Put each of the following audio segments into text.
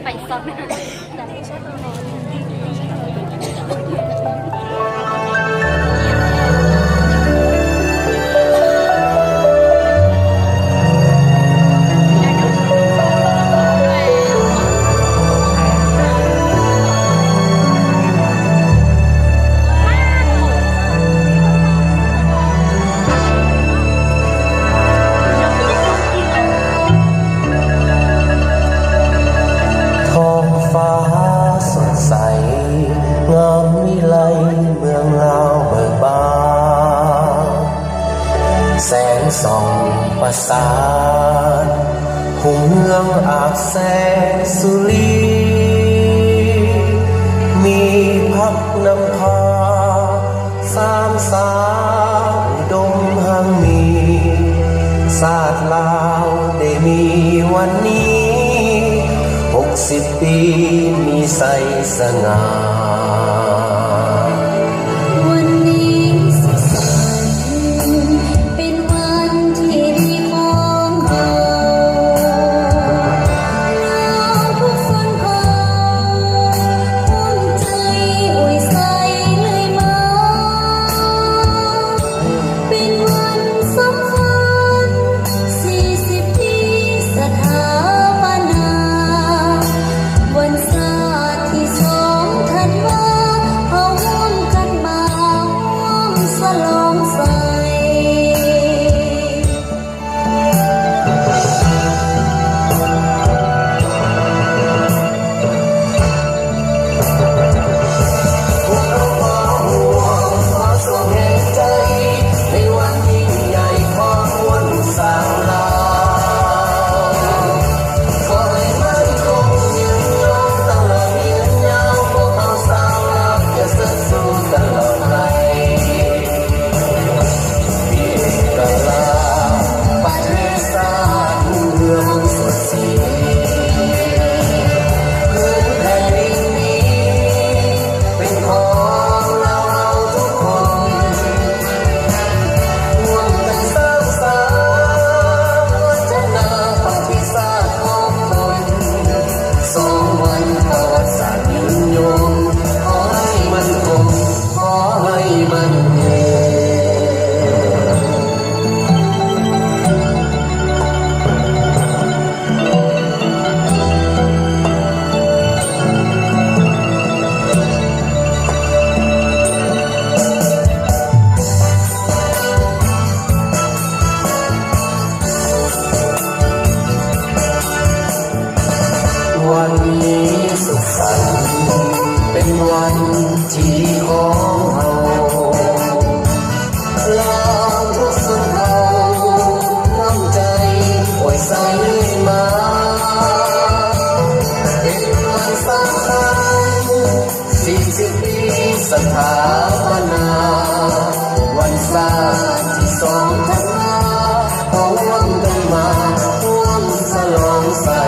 ไปซอนแต่ไม่ใช่ตัวน้ฟ้าสดใสงามวิไลเมืองลาวเบิกบานแสงส่องประสานหุ่งเมืองอาบแสงสุรีมีพักนำพาสามสาวดมหังมีศาสตร์ลาวได้มีวันนี้60 ปีมีใสสง่าวันนี้สดใสเป็นวันที่ดีของเราทุกคนเผ่าภูมิใจอวยใสเลยมาเป็นวันสำคัญ40 ปีสถาปนาวันศาสตร์ที่2 ธันวาเขาร่วมกันมาร่วมฉลองใส่วันนี้สุขสันต์เป็นวันที่ของเราลาวทุกคนเผ่าน้ำใจอวยใสมาเป็นวันสำคัญ40 ปีสถาปนาวันศาสตร์ที่2 ธันวาเขาร่วมกันมาร่วมฉลองใส่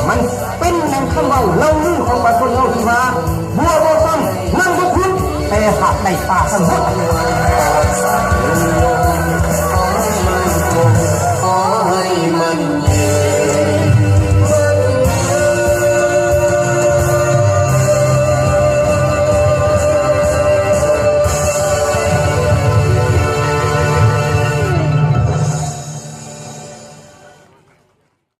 มันเป็นแหล่งคำเล่าเล่าลือของบรรพบุรุษที่มาบัวบัวฟังนั่งบุกคุณแต่หากในป่าสงบ